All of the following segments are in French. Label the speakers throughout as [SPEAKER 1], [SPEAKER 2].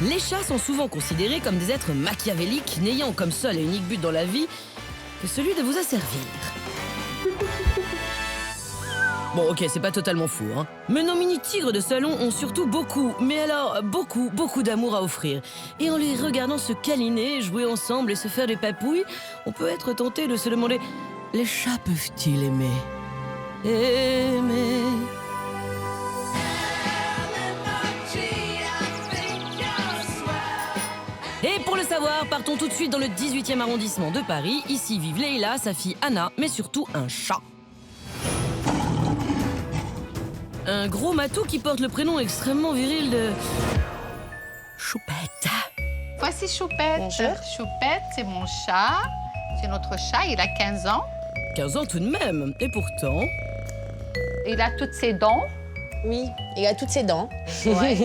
[SPEAKER 1] Les chats sont souvent considérés comme des êtres machiavéliques, n'ayant comme seul et unique but dans la vie que celui de vous asservir. Bon, ok, c'est pas totalement fou, hein. Mais nos mini-tigres de salon ont surtout beaucoup, mais alors beaucoup d'amour à offrir. Et en les regardant se câliner, jouer ensemble et se faire des papouilles, on peut être tenté de se demander, les chats peuvent-ils aimer? Aimer. Et pour le savoir, partons tout de suite dans le 18e arrondissement de Paris. Ici vivent Leïla, sa fille Anna, mais surtout un chat. Un gros matou qui porte le prénom extrêmement viril de... Choupette.
[SPEAKER 2] Voici Choupette.
[SPEAKER 3] Bonjour.
[SPEAKER 2] Choupette, c'est mon chat. C'est notre chat, il a 15 ans.
[SPEAKER 1] 15 ans tout de même. Et pourtant...
[SPEAKER 2] Il a toutes ses dents.
[SPEAKER 3] Oui, il a toutes ses dents.
[SPEAKER 2] Ouais.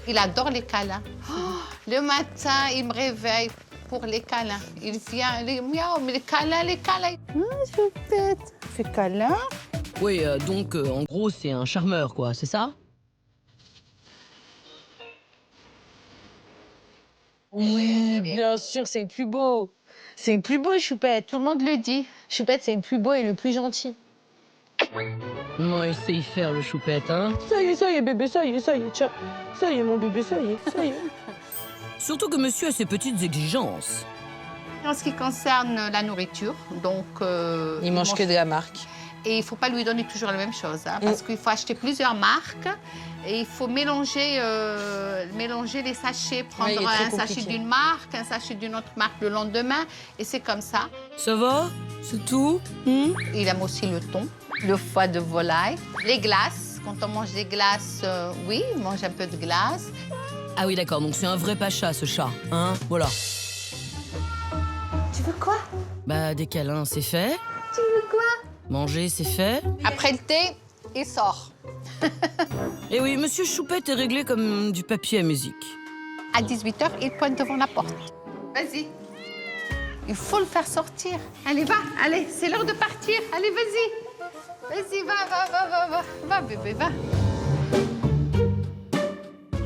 [SPEAKER 2] Il adore les câlins. Oh, le matin, il me réveille pour les câlins. Il vient, les miaou, mais les câlins, les câlins. Choupette, fais câlin.
[SPEAKER 1] Oui, donc, en gros, c'est un charmeur, quoi, c'est ça?
[SPEAKER 3] Oui, bien sûr, c'est le plus beau. C'est le plus beau, Choupette.
[SPEAKER 2] Tout le monde le dit.
[SPEAKER 3] Choupette, c'est le plus beau et le plus gentil.
[SPEAKER 1] Ouais, il sait y faire, le choupette, hein.
[SPEAKER 3] Ça y est, bébé, ça y est, tiens. Ça y est, mon bébé, ça y est.
[SPEAKER 1] Surtout que monsieur a ses petites exigences.
[SPEAKER 2] En ce qui concerne la nourriture, donc...
[SPEAKER 3] Il mange que de la marque.
[SPEAKER 2] Et il ne faut pas lui donner toujours la même chose, hein, parce qu'il faut acheter plusieurs marques et il faut mélanger les sachets, prendre
[SPEAKER 3] Ouais, il est très
[SPEAKER 2] un sachet
[SPEAKER 3] compliqué.
[SPEAKER 2] d'une marque, un sachet d'une autre marque le lendemain, et c'est comme ça.
[SPEAKER 1] Ça va? C'est tout?
[SPEAKER 2] Il aime aussi le thon, le foie de volaille, les glaces. Quand on mange des glaces, oui, il mange un peu de glace.
[SPEAKER 1] Ah oui, d'accord, donc c'est un vrai pacha, ce chat, hein. Voilà.
[SPEAKER 2] Tu veux quoi?
[SPEAKER 1] Bah, des câlins, c'est fait.
[SPEAKER 2] Tu veux quoi?
[SPEAKER 1] Manger, c'est fait.
[SPEAKER 2] Après le thé, il sort.
[SPEAKER 1] Et oui, monsieur Choupette est réglé comme du papier à musique.
[SPEAKER 2] À 18h, il pointe devant la porte. Vas-y. Il faut le faire sortir. Allez, va, allez, c'est l'heure de partir. Allez, vas-y. Vas-y, va. Va, bébé, va.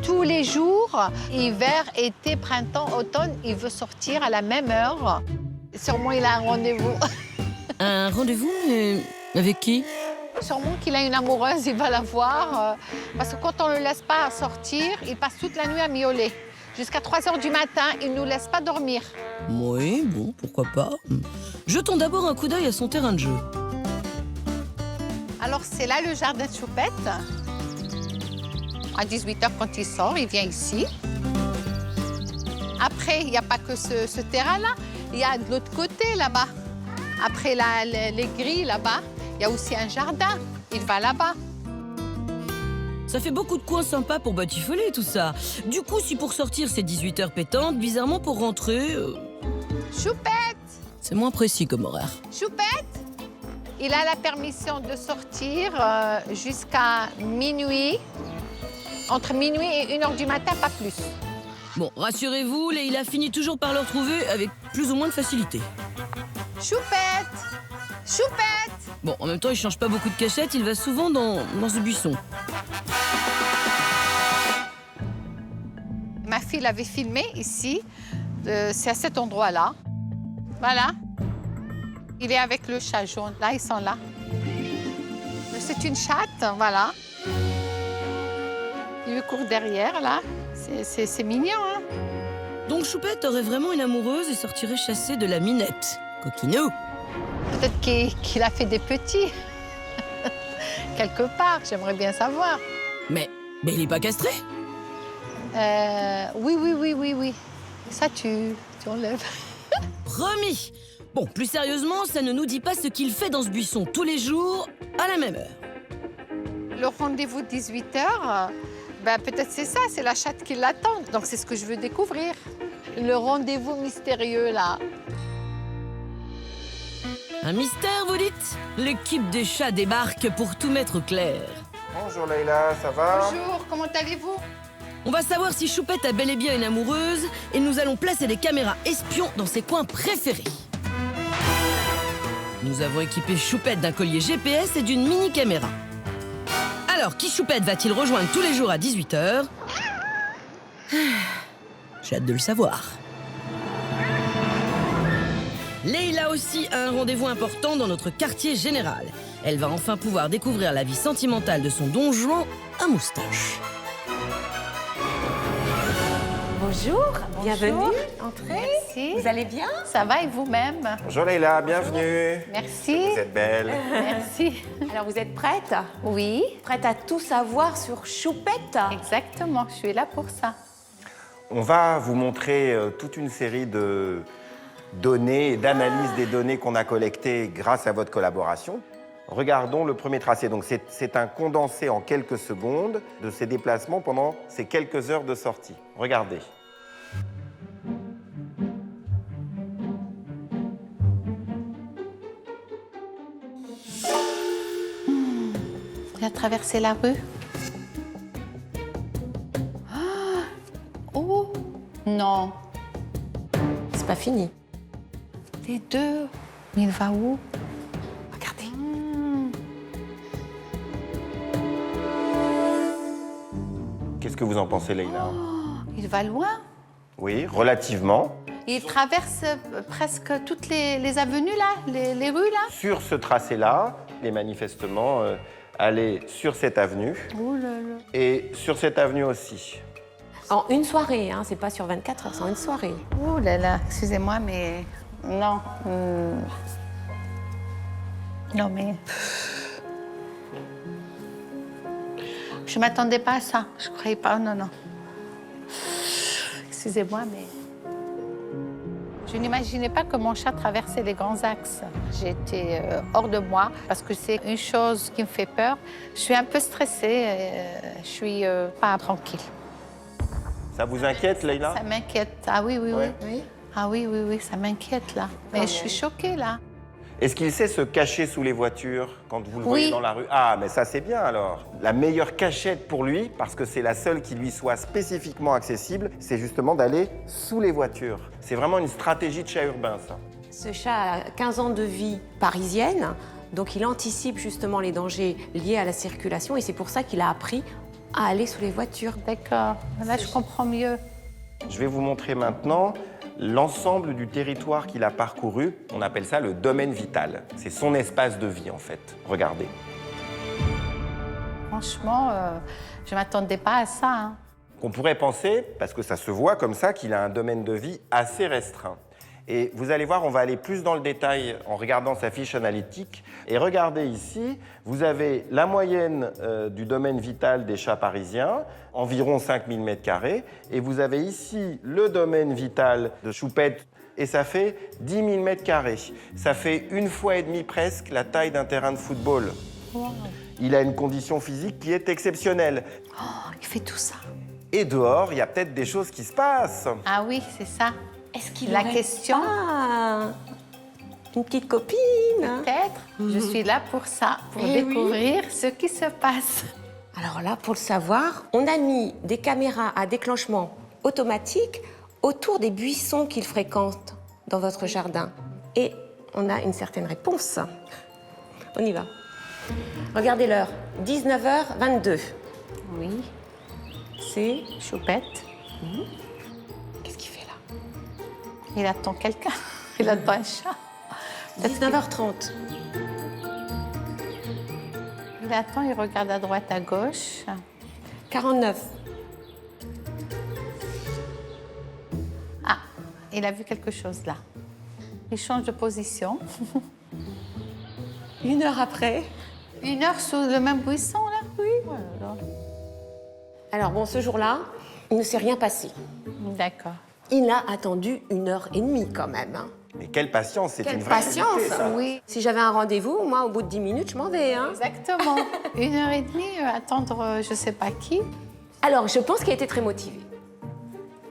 [SPEAKER 2] Tous les jours, hiver, été, printemps, automne, il veut sortir à la même heure. Sûrement, il a un rendez-vous.
[SPEAKER 1] Un rendez-vous, mais avec qui?
[SPEAKER 2] Sûrement qu'il a une amoureuse, il va la voir. Parce que quand on ne le laisse pas sortir, il passe toute la nuit à miauler. Jusqu'à 3h du matin, il ne nous laisse pas dormir.
[SPEAKER 1] Oui, bon, pourquoi pas. Jetons d'abord un coup d'œil à son terrain de jeu.
[SPEAKER 2] Alors, c'est là le jardin de Choupette. À 18h, quand il sort, il vient ici. Après, il n'y a pas que ce terrain-là. Il y a de l'autre côté, là-bas. Après les grilles, là-bas, il y a aussi un jardin. Il va là-bas.
[SPEAKER 1] Ça fait beaucoup de coins sympas pour batifoler, tout ça. Du coup, si pour sortir, c'est 18h pétantes, bizarrement, pour rentrer...
[SPEAKER 2] Choupette!
[SPEAKER 1] c'est moins précis comme horaire.
[SPEAKER 2] Choupette! Il a la permission de sortir jusqu'à minuit. Entre minuit et 1h du matin, pas plus.
[SPEAKER 1] Bon, rassurez-vous, Leïla finit toujours par le retrouver avec plus ou moins de facilité.
[SPEAKER 2] Choupette! Choupette!
[SPEAKER 1] Bon, en même temps, il change pas beaucoup de cachettes, il va souvent dans ce buisson.
[SPEAKER 2] Ma fille l'avait filmé ici. C'est à cet endroit-là. Voilà. Il est avec le chat jaune. Là, ils sont là. C'est une chatte, voilà. Il lui court derrière, là. C'est mignon, hein?
[SPEAKER 1] Donc Choupette aurait vraiment une amoureuse et sortirait chasser de la minette. Coquinou.
[SPEAKER 2] Peut-être qu'il a fait des petits. Quelque part, j'aimerais bien savoir.
[SPEAKER 1] Mais il est pas castré?
[SPEAKER 2] Oui. Ça, tu enlèves.
[SPEAKER 1] Promis. Bon, plus sérieusement, ça ne nous dit pas ce qu'il fait dans ce buisson tous les jours, à la même heure.
[SPEAKER 2] Le rendez-vous 18h, ben peut-être c'est ça, c'est la chatte qui l'attend. Donc c'est ce que je veux découvrir. Le rendez-vous mystérieux, là.
[SPEAKER 1] Un mystère, vous dites? L'équipe des chats débarque pour tout mettre au clair.
[SPEAKER 4] Bonjour Leïla, ça va?
[SPEAKER 2] Bonjour, comment allez-vous?
[SPEAKER 1] On va savoir si Choupette a bel et bien une amoureuse et nous allons placer des caméras espions dans ses coins préférés. Nous avons équipé Choupette d'un collier GPS et d'une mini-caméra. Alors, qui Choupette va-t-il rejoindre tous les jours à 18h? J'ai hâte de le savoir. Leïla aussi a un rendez-vous important dans notre quartier général. Elle va enfin pouvoir découvrir la vie sentimentale de son Don Juan à moustache.
[SPEAKER 5] Bonjour, bienvenue, entrez.
[SPEAKER 2] Merci.
[SPEAKER 5] Vous allez bien?
[SPEAKER 2] Ça va et vous-même?
[SPEAKER 4] Bonjour Leïla, bienvenue.
[SPEAKER 2] Merci.
[SPEAKER 4] Vous êtes belle.
[SPEAKER 2] Merci.
[SPEAKER 5] Alors vous êtes prête?
[SPEAKER 2] Oui,
[SPEAKER 5] Prête à tout savoir sur Choupette?
[SPEAKER 2] exactement. Je suis là pour ça.
[SPEAKER 4] On va vous montrer toute une série de données et d'analyses des données qu'on a collectées grâce à votre collaboration. Regardons le premier tracé. Donc c'est un condensé en quelques secondes de ces déplacements pendant ces quelques heures de sortie. Regardez.
[SPEAKER 2] Il a traversé la rue. Ah, oh, non.
[SPEAKER 5] C'est pas fini.
[SPEAKER 2] Les deux. Mais il va où?
[SPEAKER 5] Regardez.
[SPEAKER 4] Qu'est-ce que vous en pensez, Leïla?
[SPEAKER 2] Il va loin.
[SPEAKER 4] Oui, relativement.
[SPEAKER 2] Il traverse presque toutes les avenues, là, les rues, là.
[SPEAKER 4] Sur ce tracé-là, les manifestements allaient sur cette avenue
[SPEAKER 2] Oh là là.
[SPEAKER 4] et sur cette avenue aussi.
[SPEAKER 5] En une soirée, hein, c'est pas sur 24 heures, c'est en une soirée.
[SPEAKER 2] Oh là là, excusez-moi, mais non. Non, mais... Je ne m'attendais pas à ça. Je ne croyais pas, non, non. Excusez-moi, mais... Je n'imaginais pas que mon chat traversait les grands axes. J'étais hors de moi parce que c'est une chose qui me fait peur. Je suis un peu stressée, je suis pas tranquille.
[SPEAKER 4] Ça vous inquiète, Leïla?
[SPEAKER 2] Ça m'inquiète. Ah oui, oui,
[SPEAKER 4] Ouais.
[SPEAKER 2] oui. Ah oui, oui, oui, ça m'inquiète là. Mais je suis choquée là.
[SPEAKER 4] Est-ce qu'il sait se cacher sous les voitures quand vous le
[SPEAKER 2] Oui.
[SPEAKER 4] voyez dans la rue? Ah, mais ça c'est bien alors. La meilleure cachette pour lui, parce que c'est la seule qui lui soit spécifiquement accessible, c'est justement d'aller sous les voitures. C'est vraiment une stratégie de chat urbain, ça.
[SPEAKER 5] Ce chat a 15 ans de vie parisienne, donc il anticipe justement les dangers liés à la circulation et c'est pour ça qu'il a appris à aller sous les voitures.
[SPEAKER 2] D'accord. Là, je comprends mieux.
[SPEAKER 4] Je vais vous montrer maintenant l'ensemble du territoire qu'il a parcouru. On appelle ça le domaine vital. C'est son espace de vie, en fait. Regardez.
[SPEAKER 2] Franchement, je ne m'attendais pas à ça. Hein.
[SPEAKER 4] Qu'on pourrait penser, parce que ça se voit comme ça, qu'il a un domaine de vie assez restreint. Et vous allez voir, on va aller plus dans le détail en regardant sa fiche analytique. Et regardez ici, vous avez la moyenne du domaine vital des chats parisiens, environ 5000 m². Et vous avez ici le domaine vital de Choupette, et ça fait 10 000 m². Ça fait une fois et demie presque la taille d'un terrain de football.
[SPEAKER 2] Wow.
[SPEAKER 4] Il a une condition physique qui est exceptionnelle.
[SPEAKER 2] Oh, il fait tout ça.
[SPEAKER 4] Et dehors, il y a peut-être des choses qui se passent.
[SPEAKER 2] Ah oui, c'est ça.
[SPEAKER 5] Est-ce qu'il
[SPEAKER 2] La
[SPEAKER 5] aurait
[SPEAKER 2] question-
[SPEAKER 5] pas une petite copine?
[SPEAKER 2] Peut-être. Je suis là pour ça, pour
[SPEAKER 5] Eh oui.
[SPEAKER 2] découvrir ce qui se passe.
[SPEAKER 5] Alors là, pour le savoir, on a mis des caméras à déclenchement automatique autour des buissons qu'il fréquente dans votre jardin. Et on a une certaine réponse. On y va. Regardez l'heure, 19h22.
[SPEAKER 2] Oui,
[SPEAKER 5] C'est...
[SPEAKER 2] Choupette.
[SPEAKER 5] Qu'est-ce qu'il fait là?
[SPEAKER 2] Il attend quelqu'un. Il attend un chat.
[SPEAKER 5] 19h30.
[SPEAKER 2] Il attend, il regarde à droite, à gauche.
[SPEAKER 5] 49.
[SPEAKER 2] Ah, il a vu quelque chose là. Il change de position.
[SPEAKER 5] 1 heure après.
[SPEAKER 2] 1 heure sous le même buisson là? Oui. Oh là là.
[SPEAKER 5] Alors bon, ce jour-là, il ne s'est rien passé.
[SPEAKER 2] D'accord.
[SPEAKER 5] Il a attendu 1h30 quand même. Hein.
[SPEAKER 4] Mais quelle patience, c'est
[SPEAKER 5] Quelle
[SPEAKER 4] une vraie
[SPEAKER 5] patience,
[SPEAKER 4] qualité, ça.
[SPEAKER 2] Oui,
[SPEAKER 5] Si j'avais un rendez-vous, moi, au bout de 10 minutes, je m'en vais. Hein.
[SPEAKER 2] exactement. 1h30, attendre je sais pas qui.
[SPEAKER 5] Alors, je pense qu'il a été très motivé.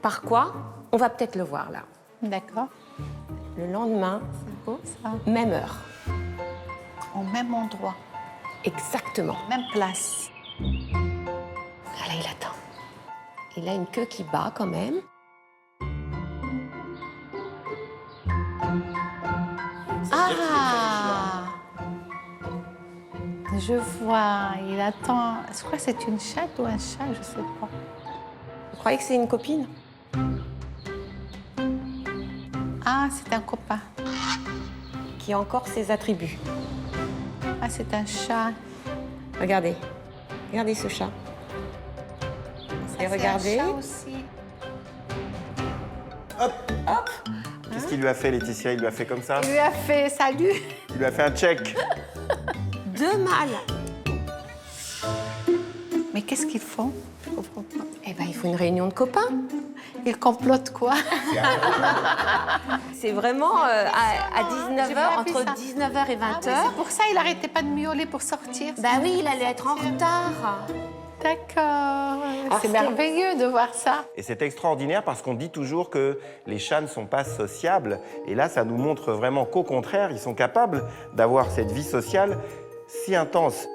[SPEAKER 5] Par quoi? On va peut-être le voir là.
[SPEAKER 2] D'accord.
[SPEAKER 5] Le lendemain,
[SPEAKER 2] C'est beau ça.
[SPEAKER 5] même heure.
[SPEAKER 2] Au même endroit,
[SPEAKER 5] Exactement.
[SPEAKER 2] même place.
[SPEAKER 5] Ah là, il attend. Il a une queue qui bat quand même.
[SPEAKER 2] Ah! Je vois, il attend. Je crois que c'est une chatte ou un chat, je sais pas.
[SPEAKER 5] croyez que c'est une copine?
[SPEAKER 2] Ah, c'est un copain.
[SPEAKER 5] Qui a encore ses attributs.
[SPEAKER 2] Ah, c'est un chat.
[SPEAKER 5] Regardez. Regardez ce chat.
[SPEAKER 2] Ça,
[SPEAKER 5] Et regardez.
[SPEAKER 2] C'est un chat aussi.
[SPEAKER 4] Qu'est-ce qu'il lui a fait, Laetitia? Il lui a fait comme ça?
[SPEAKER 2] Il lui a fait salut.
[SPEAKER 4] Il lui a fait un check.
[SPEAKER 5] 2 mâles.
[SPEAKER 2] Mais qu'est-ce qu'ils font? Je comprends pas.
[SPEAKER 5] Eh ben, il faut une réunion de copains.
[SPEAKER 2] Ils complotent quoi?
[SPEAKER 5] C'est vraiment à
[SPEAKER 2] J'ai
[SPEAKER 5] 19h,
[SPEAKER 2] pas vu
[SPEAKER 5] entre
[SPEAKER 2] ça.
[SPEAKER 5] 19h et 20h.
[SPEAKER 2] Ah, oui, c'est pour ça il arrêtait pas de miauler pour sortir.
[SPEAKER 5] Bah oui, il allait être en retard.
[SPEAKER 2] D'accord. C'est
[SPEAKER 5] c'était-
[SPEAKER 2] merveilleux de voir ça.
[SPEAKER 4] Et c'est extraordinaire parce qu'on dit toujours que les chats ne sont pas sociables. Et là, ça nous montre vraiment qu'au contraire, ils sont capables d'avoir cette vie sociale si intense.